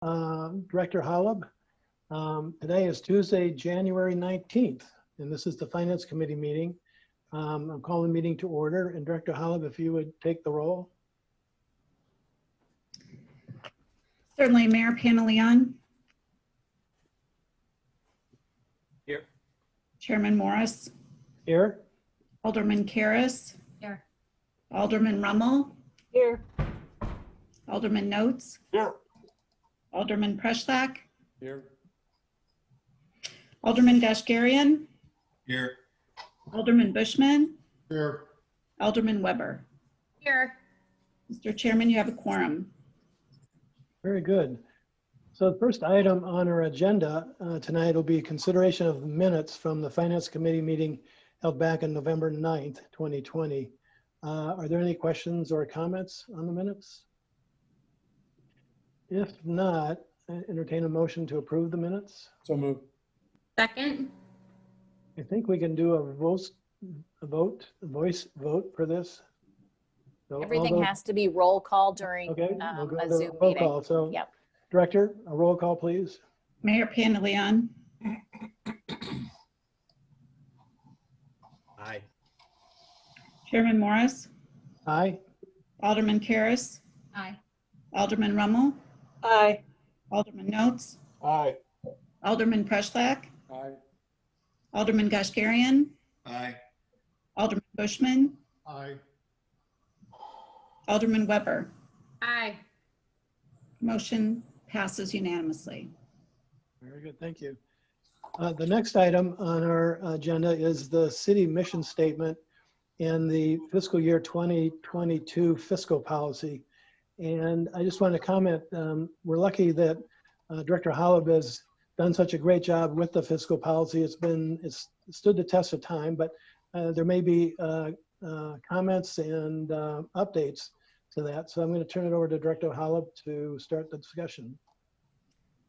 Director Holub. Today is Tuesday, January 19th, and this is the Finance Committee meeting. I'm calling the meeting to order, and Director Holub, if you would take the roll. Certainly, Mayor Panaleon. Here. Chairman Morris. Here. Alderman Karas. Here. Alderman Rummel. Here. Alderman Notes. Here. Alderman Preschlack. Here. Alderman Gashgarian. Here. Alderman Bushman. Here. Alderman Weber. Here. Mr. Chairman, you have a quorum. Very good. So the first item on our agenda tonight will be consideration of minutes from the Finance Committee meeting held back on November 9th, 2020. Are there any questions or comments on the minutes? If not, I entertain a motion to approve the minutes. So moved. Second. I think we can do a voice vote for this. So all Everything those- has to be roll call during Okay, we'll go a to Zoom roll meeting. call. So Yep. Director, a roll call, please. Mayor Panaleon. Aye. Chairman Morris. Aye. Alderman Karas. Aye. Alderman Rummel. Aye. Alderman Notes. Aye. Alderman Preschlack. Aye. Alderman Gashgarian. Aye. Alderman Bushman. Aye. Alderman Weber. Aye. Motion passes unanimously. Very good, thank you. The next item on our agenda is the city mission statement and the fiscal year 2022 fiscal policy. And I just want to comment, we're lucky that Director Holub has done such a great job with the fiscal policy. It's stood the test of time, but there may be comments and updates to that. So I'm going to turn it over to Director Holub to start the discussion.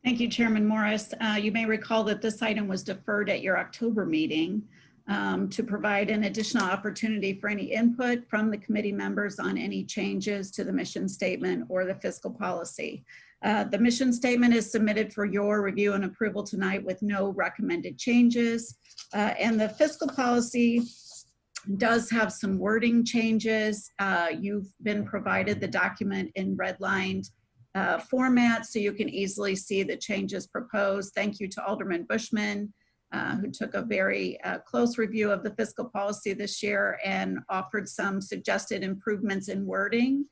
Thank you, Chairman Morris. You may recall that this item was deferred at your October meeting to provide an additional opportunity for any input from the committee members on any changes to the mission statement or the fiscal policy. The mission statement is submitted for your review and approval tonight with no recommended changes. And the fiscal policy does have some wording changes. You've been provided the document in redlined format so you can easily see the changes proposed. Thank you to Alderman Bushman, who took a very close review of the fiscal policy this year and offered some suggested improvements in wording.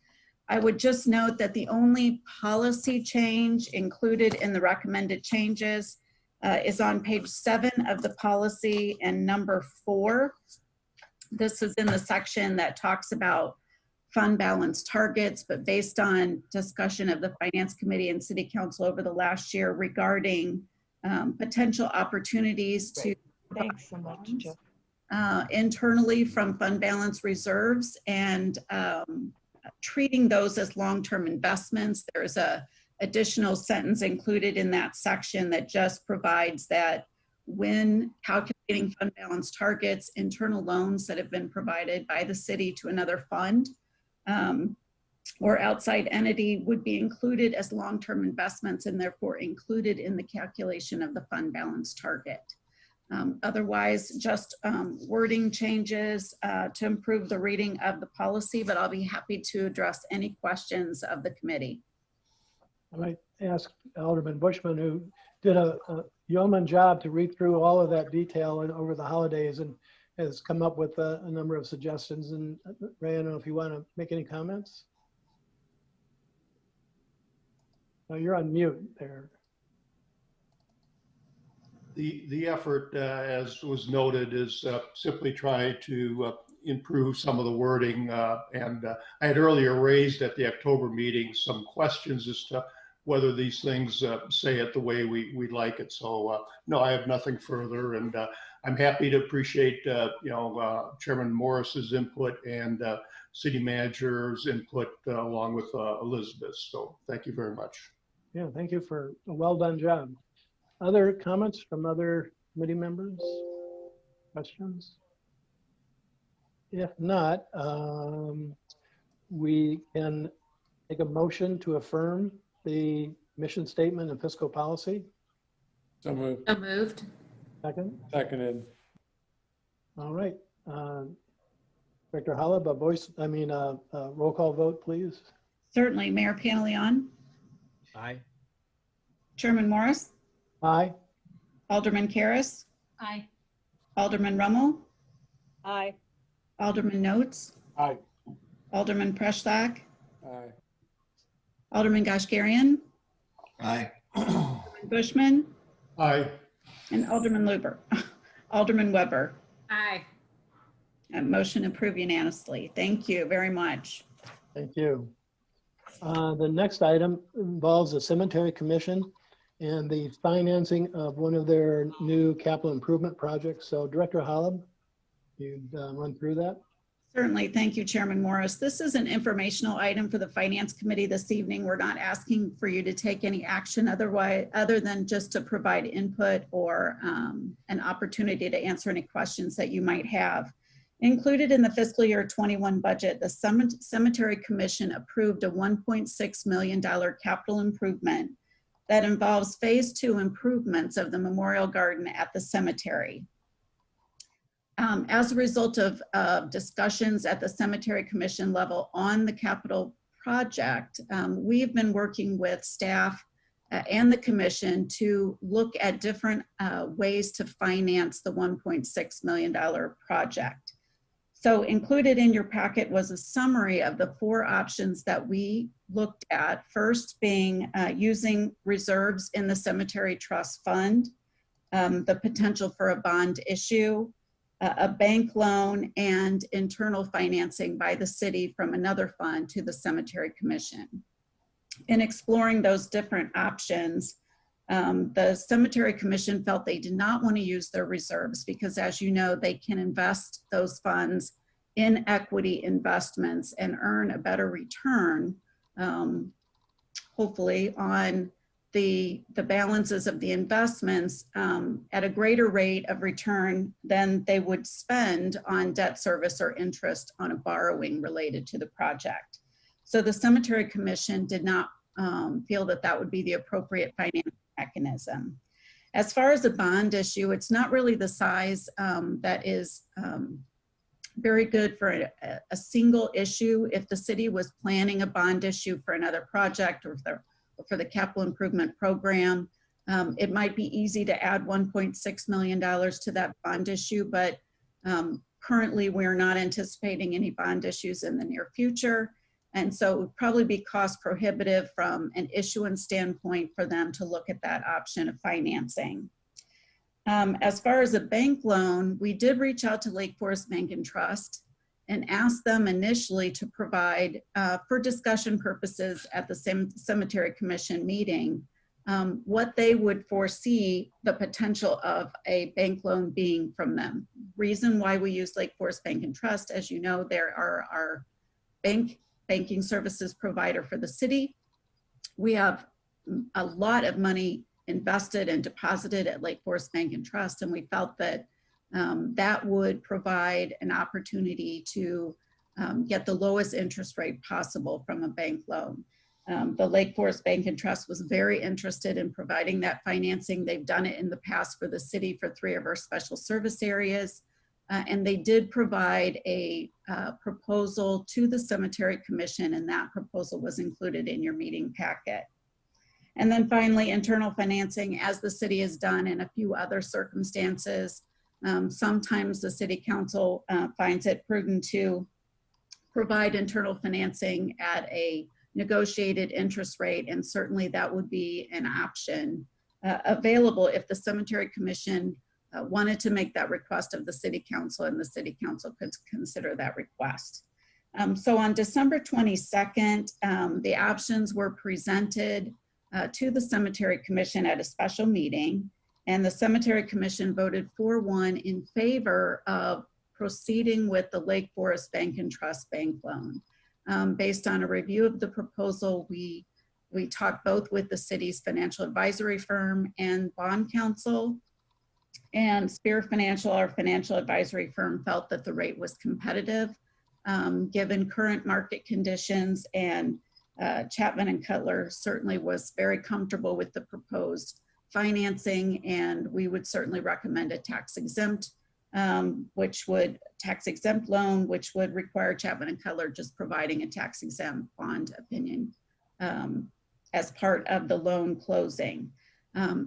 I would just note that the only policy change included in the recommended changes is on page 7 of the policy and number 4. This is in the section that talks about fund balance targets, but based on discussion of the Finance Committee and City Council over the last year regarding potential opportunities to Thanks so much, Jeff. internally from fund balance reserves and treating those as long-term investments. There's a additional sentence included in that section that just provides that when calculating fund balance targets, internal loans that have been provided by the city to another fund or outside entity would be included as long-term investments and therefore included in the calculation of the fund balance target. Otherwise, just wording changes to improve the reading of the policy, but I'll be happy to address any questions of the committee. I might ask Alderman Bushman, who did a yeoman job to read through all of that detail and over the holidays and has come up with a number of suggestions. And Ray, I don't know if you want to make any comments. No, you're on mute there. The effort, as was noted, is simply try to improve some of the wording. And I had earlier raised at the October meeting some questions as to whether these things say it the way we like it. So no, I have nothing further, and I'm happy to appreciate Chairman Morris's input and City Manager's input along with Elizabeth. So thank you very much. Yeah, thank you for a well done job. Other comments from other committee members? Questions? If not, we can take a motion to affirm the mission statement and fiscal policy. So moved. So moved. Second. Seconded. All right. Director Holub, roll call vote, please. Certainly. Mayor Panelion, Aye. Chairman Morris, Aye. Alderman Karas, Aye. Alderman Rummel, Aye. Alderman Notes, Aye. Alderman Preschlack, Aye. Alderman Gashgarian, Aye. Alderman Bushman, Aye. and Alderman Weber. Aye. Motion approved unanimously. Thank you very much. Thank you. The next item involves the Cemetery Commission and the financing of one of their new capital improvement projects. So Director Holub, you'd run through that? Certainly. Thank you, Chairman Morris. This is an informational item for the Finance Committee this evening. We're not asking for you to take any action other than just to provide input or an opportunity to answer any questions that you might have. Included in the fiscal year 21 budget, the Cemetery Commission approved a $1.6 million capital improvement that involves phase 2 improvements of the memorial garden at the cemetery. As a result of discussions at the Cemetery Commission level on the capital project, we've been working with staff and the commission to look at different ways to finance the $1.6 million project. So included in your packet was a summary of the 4 options that we looked at. First being using reserves in the Cemetery Trust Fund, the potential for a bond issue, a bank loan, and internal financing by the city from another fund to the Cemetery Commission. In exploring those different options, the Cemetery Commission felt they did not want to use their reserves because, as you know, they can invest those funds in equity investments and earn a better return, hopefully, on the balances of the investments at a greater rate of return than they would spend on debt service or interest on a borrowing related to the project. So the Cemetery Commission did not feel that that would be the appropriate financial mechanism. As far as a bond issue, it's not really the size that is very good for a single issue. If the city was planning a bond issue for another project or for the capital improvement program, it might be easy to add $1.6 million to that bond issue, but currently we're not anticipating any bond issues in the near future. And so it would probably be cost prohibitive from an issuance standpoint for them to look at that option of financing. As far as a bank loan, we did reach out to Lake Forest Bank and Trust and asked them initially to provide, for discussion purposes at the Cemetery Commission meeting, what they would foresee the potential of a bank loan being from them. Reason why we use Lake Forest Bank and Trust, as you know, there are our banking services provider for the city. We have a lot of money invested and deposited at Lake Forest Bank and Trust, and we felt that that would provide an opportunity to get the lowest interest rate possible from a bank loan. The Lake Forest Bank and Trust was very interested in providing that financing. They've done it in the past for the city for 3 of our special service areas. And they did provide a proposal to the Cemetery Commission, and that proposal was included in your meeting packet. And then finally, internal financing, as the city has done in a few other circumstances. Sometimes the City Council finds it prudent to provide internal financing at a negotiated interest rate, and certainly that would be an option available if the Cemetery Commission wanted to make that request of the City Council, and the City Council could consider that request. So on December 22nd, the options were presented to the Cemetery Commission at a special meeting, and the Cemetery Commission voted 4-1 in favor of proceeding with the Lake Forest Bank and Trust bank loan. Based on a review of the proposal, we talked both with the city's financial advisory firm and bond counsel, and Spear Financial, our financial advisory firm, felt that the rate was competitive given current market conditions and Chapman and Cutler certainly was very comfortable with the proposed financing, and we would certainly recommend a tax exempt loan, which would require Chapman and Cutler just providing a tax exempt bond opinion as part of the loan closing.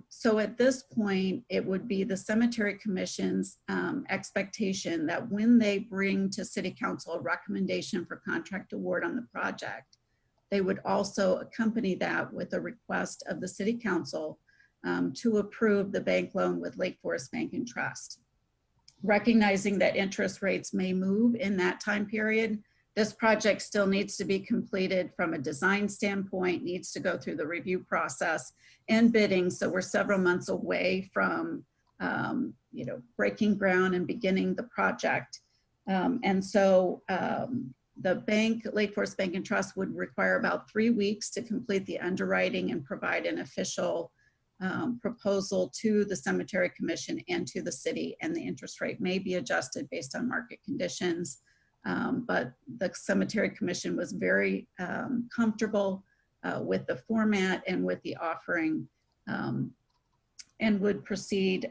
So at this point, it would be the Cemetery Commission's expectation that when they bring to City Council a recommendation for contract award on the project, they would also accompany that with a request of the City Council to approve the bank loan with Lake Forest Bank and Trust. Recognizing that interest rates may move in that time period, this project still needs to be completed from a design standpoint, needs to go through the review process and bidding. So we're several months away from breaking ground and beginning the project. The bank, Lake Forest Bank and Trust, would require about 3 weeks to complete the underwriting and provide an official proposal to the Cemetery Commission and to the city, and the interest rate may be adjusted based on market conditions. But the Cemetery Commission was very comfortable with the format and with the offering, and would proceed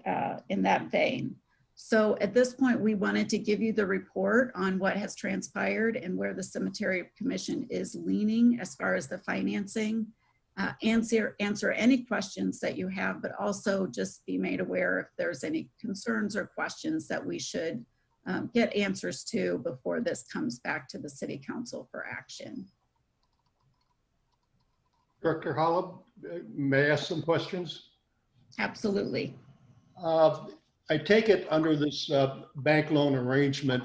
in that vein. So at this point, we wanted to give you the report on what has transpired and where the Cemetery Commission is leaning as far as the financing. Answer any questions that you have, but also just be made aware if there's any concerns or questions that we should get answers to before this comes back to the City Council for action. Director Holub, may I ask some questions? Absolutely. I take it under this bank loan arrangement,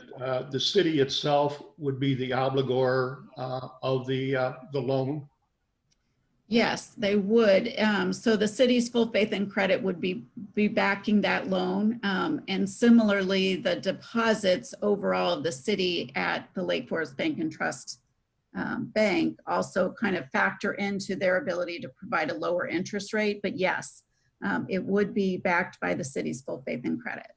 the city itself would be the obligor of the loan? Yes, they would. So the city's full faith and credit would be backing that loan. And similarly, the deposits overall of the city at the Lake Forest Bank and Trust Bank also kind of factor into their ability to provide a lower interest rate. But yes, it would be backed by the city's full faith and credit.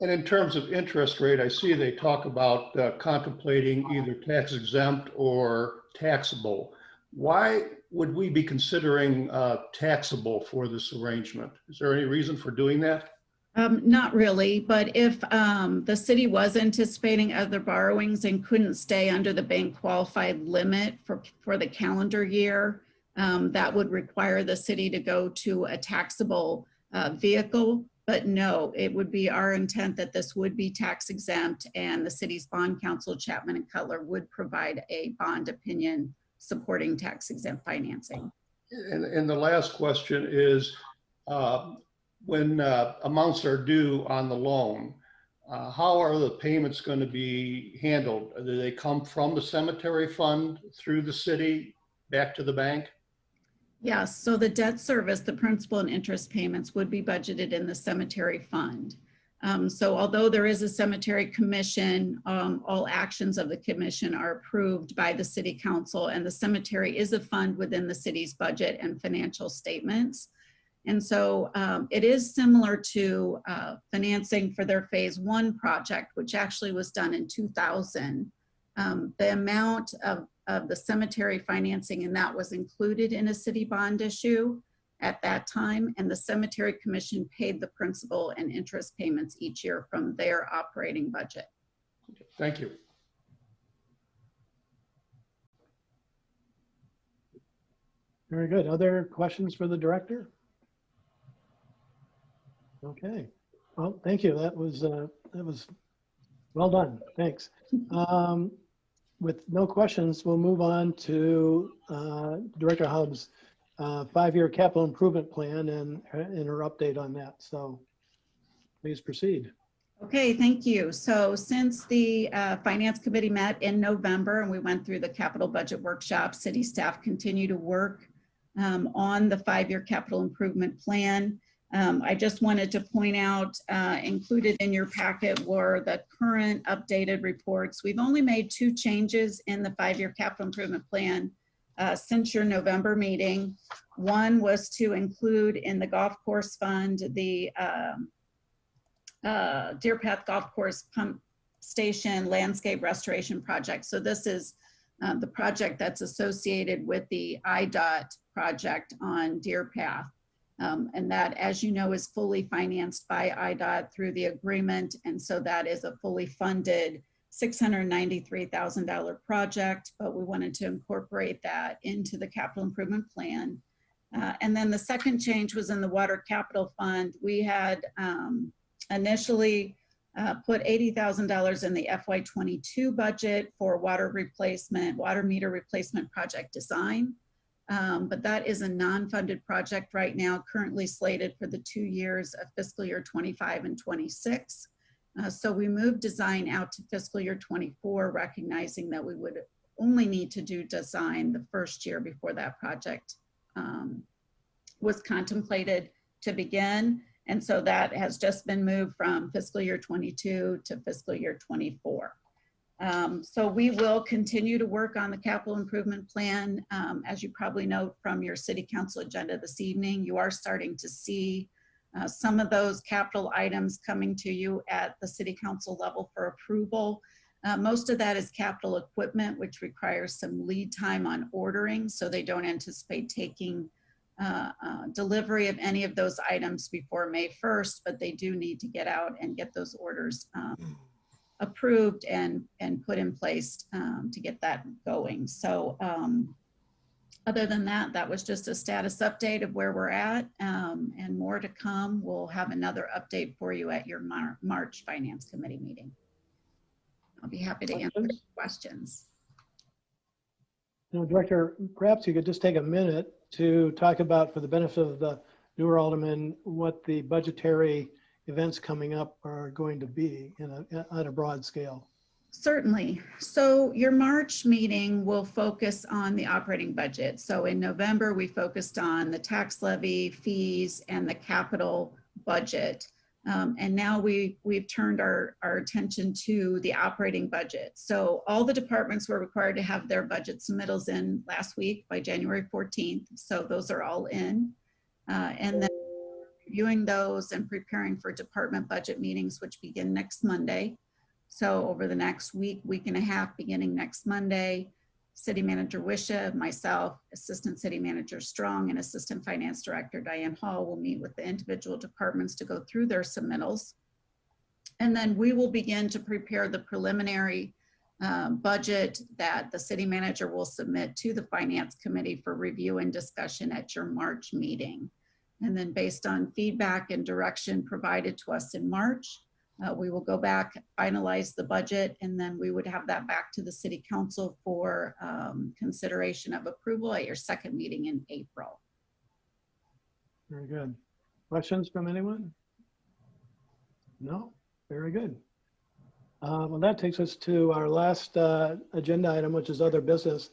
And in terms of interest rate, I see they talk about contemplating either tax exempt or taxable. Why would we be considering taxable for this arrangement? Is there any reason for doing that? Not really, but if the city was anticipating other borrowings and couldn't stay under the bank qualified limit for the calendar year, that would require the city to go to a taxable vehicle. But no, it would be our intent that this would be tax exempt, and the city's bond counsel, Chapman and Cutler, would provide a bond opinion supporting tax exempt financing. And the last question is, when amounts are due on the loan, how are the payments going to be handled? Do they come from the cemetery fund through the city back to the bank? Yes, so the debt service, the principal and interest payments would be budgeted in the cemetery fund. So although there is a cemetery commission, all actions of the commission are approved by the city council, and the cemetery is a fund within the city's budget and financial statements. And so it is similar to financing for their phase 1 project, which actually was done in 2000. The amount of the cemetery financing, and that was included in a city bond issue at that time, and the Cemetery Commission paid the principal and interest payments each year from their operating budget. Thank you. Very good. Other questions for the director? Okay. Well, thank you. That was well done. Thanks. With no questions, we'll move on to Director Holub's 5-year capital improvement plan and her update on that. So please proceed. Okay, thank you. So since the Finance Committee met in November and we went through the capital budget workshop, city staff continue to work on the 5-year capital improvement plan. I just wanted to point out, included in your packet were the current updated reports. We've only made 2 changes in the 5-year capital improvement plan since your November meeting. One was to include in the golf course fund the Deer Path Golf Course Pump Station Landscape Restoration Project. So this is the project that's associated with the IDOT project on Deer Path. And that, as you know, is fully financed by IDOT through the agreement. And so that is a fully funded $693,000 project, but we wanted to incorporate that into the capital improvement plan. And then the second change was in the Water Capital Fund. We had initially put $80,000 in the FY22 budget for water replacement, water meter replacement project design. But that is a non-funded project right now, currently slated for the 2 years of fiscal year 25 and 26. So we moved design out to fiscal year 24, recognizing that we would only need to do design the first year before that project was contemplated to begin. And so that has just been moved from fiscal year 22 to fiscal year 24. So we will continue to work on the capital improvement plan. As you probably note from your city council agenda this evening, you are starting to see some of those capital items coming to you at the city council level for approval. Most of that is capital equipment, which requires some lead time on ordering. So they don't anticipate taking delivery of any of those items before May 1st, but they do need to get out and get those orders approved and put in place to get that going. So other than that, that was just a status update of where we're at, and more to come. We'll have another update for you at your March Finance Committee meeting. I'll be happy to answer questions. Now, Director, perhaps you could just take a minute to talk about, for the benefit of the newer aldermen, what the budgetary events coming up are going to be on a broad scale. Certainly. So your March meeting will focus on the operating budget. So in November, we focused on the tax levy, fees, and the capital budget. And now we've turned our attention to the operating budget. So all the departments were required to have their budget submittals in last week by January 14th. So those are all in. And then reviewing those and preparing for department budget meetings, which begin next Monday. So over the next week and a half, beginning next Monday, City Manager Wisha, myself, Assistant City Manager Strong, and Assistant Finance Director Diane Hall will meet with the individual departments to go through their submittals. And then we will begin to prepare the preliminary budget that the City Manager will submit to the Finance Committee for review and discussion at your March meeting. And then based on feedback and direction provided to us in March, we will go back, finalize the budget, and then we would have that back to the City Council for consideration of approval at your second meeting in April. Very good. Questions from anyone? No? Very good. Well, that takes us to our last agenda item, which is other business.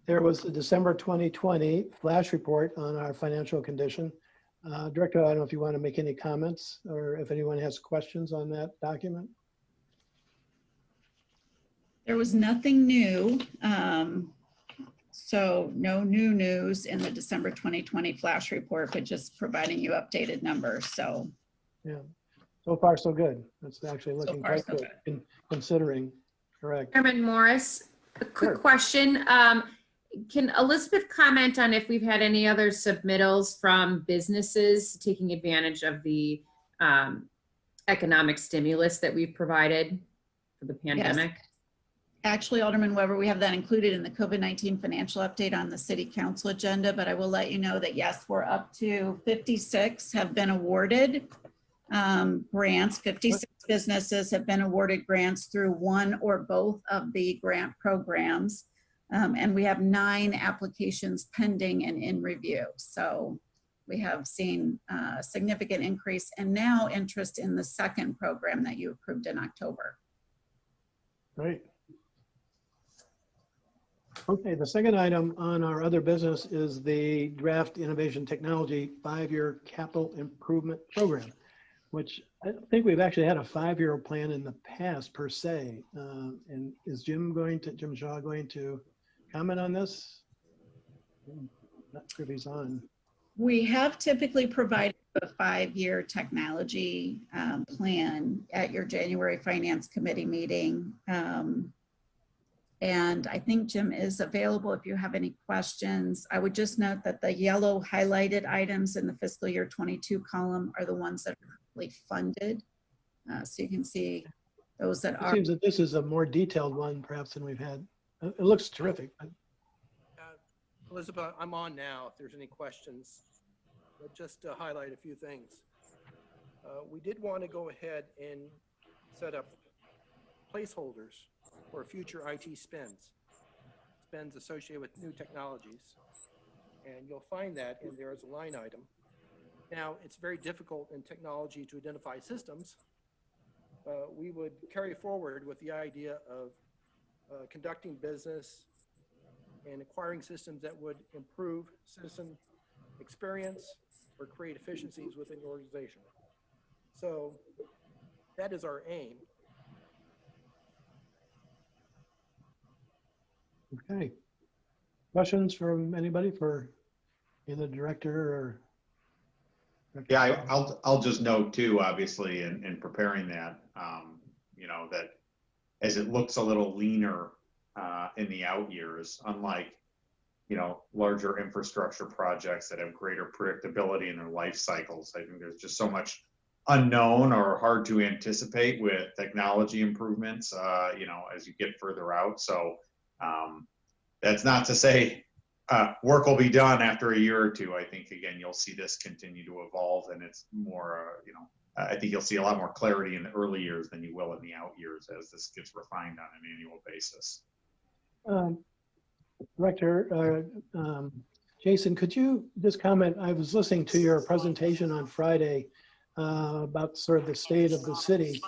There was the December 2020 flash report on our financial condition. Director, I don't know if you want to make any comments or if anyone has questions on that document. There was nothing new. So no new news in the December 2020 flash report, but just providing you updated numbers. So yeah, so far so good. That's actually looking quite so good. Considering, correct. Chairman Morris, a quick Sure. question. Can Elizabeth comment on if we've had any other submittals from businesses taking advantage of the economic stimulus that we've provided for the pandemic? Yes. Actually, Alderman Weber, we have that included in the COVID-19 financial update on the City Council agenda, but I will let you know that yes, we're up to 56 have been awarded grants. 56 businesses have been awarded grants through one or both of the grant programs. And we have 9 applications pending and in review. So we have seen a significant increase and now interest in the second program that you approved in October. Great. Okay, the second item on our other business is the draft Innovation Technology 5-year capital improvement program, which I think we've actually had a 5-year plan in the past per se. And is Jim Shaw going to comment on this? Not sure if he's on. We have typically provided a 5-year technology plan at your January Finance Committee meeting. And I think Jim is available if you have any questions. I would just note that the yellow highlighted items in the fiscal year 22 column are the ones that are currently funded. So you can see those that It are. seems that this is a more detailed one perhaps than we've had. It looks terrific. Elizabeth, I'm on now if there's any questions, but just to highlight a few things. We did want to go ahead and set up placeholders for future IT spends associated with new technologies. And you'll find that in there as a line item. Now, it's very difficult in technology to identify systems. We would carry forward with the idea of conducting business and acquiring systems that would improve citizen experience or create efficiencies within the organization. So that is our aim. Okay. Questions from anybody for either director or? Yeah, I'll just note too, obviously, in preparing that, you know, that as it looks a little leaner in the out years, unlike, you know, larger infrastructure projects that have greater predictability in their life cycles. I think there's just so much unknown or hard to anticipate with technology improvements, you know, as you get further out. So that's not to say work will be done after a year or two. I think, again, you'll see this continue to evolve, and it's more, you know, I think you'll see a lot more clarity in the early years than you will in the out years as this gets refined on an annual basis. Director, Jason, could you just comment? I was listening to your presentation on Friday about sort of the state of the city.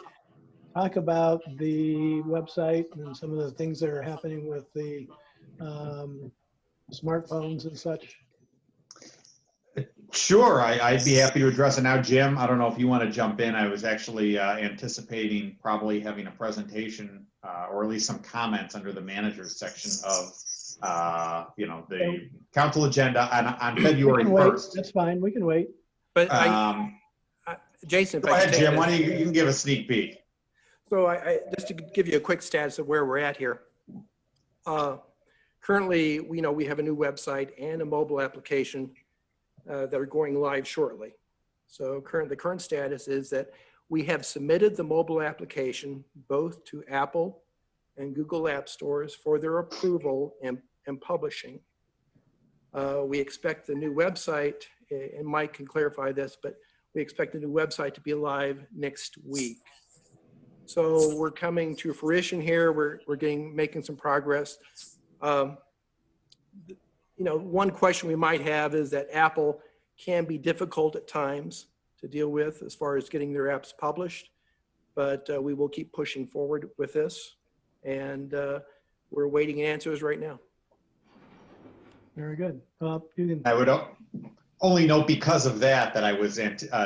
Talk about the website and some of the things that are happening with the smartphones and such. Sure, I'd be happy to address it now. Jim, I don't know if you want to jump in. I was actually anticipating probably having a presentation or at least some comments under the managers section of, you know, the council agenda on February 1st. That's fine, we can wait. But Jason, if Go I ahead, could Jim. take Why don't this. you can give a sneak peek. So I just to give you a quick status of where we're at here. Currently, we have a new website and a mobile application that are going live shortly. So the current status is that we have submitted the mobile application both to Apple and Google App Stores for their approval and publishing. We expect the new website, and Mike can clarify this, but we expect the new website to be live next week. So we're coming to fruition here. We're making some progress. One question we might have is that Apple can be difficult at times to deal with as far as getting their apps published, but we will keep pushing forward with this, and we're waiting answers right now. Very good. You can. I would only note because of that I was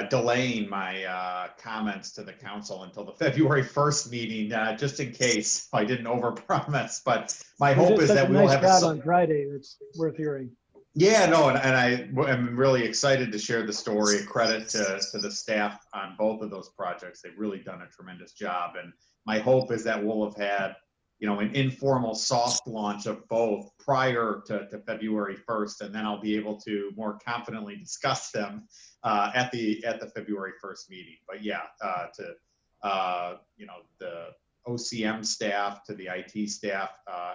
delaying my comments to the council until the February 1st meeting, just in case I didn't overpromise. But my hope is that we will have a nice job on Friday. It's worth hearing. Yeah, no, and I am really excited to share the story. Credit to the staff on both of those projects. They've really done a tremendous job. And my hope is that we'll have had, an informal soft launch of both prior to February 1st, and then I'll be able to more confidently discuss them at the February 1st meeting. But yeah, the OCM staff, to the IT staff,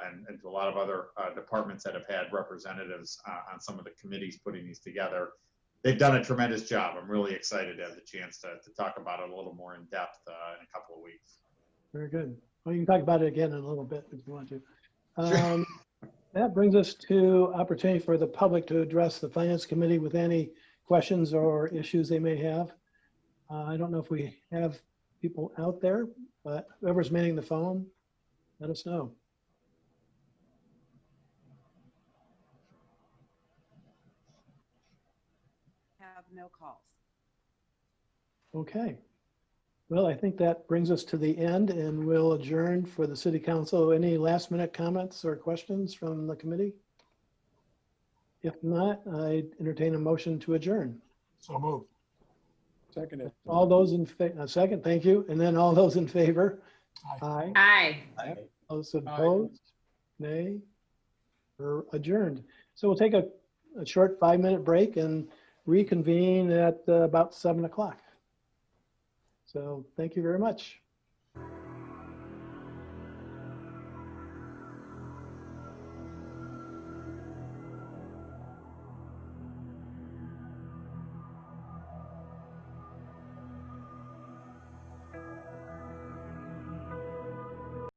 and to a lot of other departments that have had representatives on some of the committees putting these together. They've done a tremendous job. I'm really excited to have the chance to talk about it a little more in depth in a couple of weeks. Very good. Well, you can talk about it again in a little bit if you want to. Sure. That brings us to opportunity for the public to address the Finance Committee with any questions or issues they may have. I don't know if we have people out there, but whoever's manning the phone, let us know. Have no calls. Okay. Well, I think that brings us to the end, and we'll adjourn for the City Council. Any last minute comments or questions from the committee? If not, I entertain a motion to adjourn. So moved. Seconded. All those in favor, second, thank you. And then all those in favor? Aye. Aye. Those opposed? Nay? We're adjourned. So we'll take a short 5-minute break and reconvene at about 7 o'clock. So thank you very much.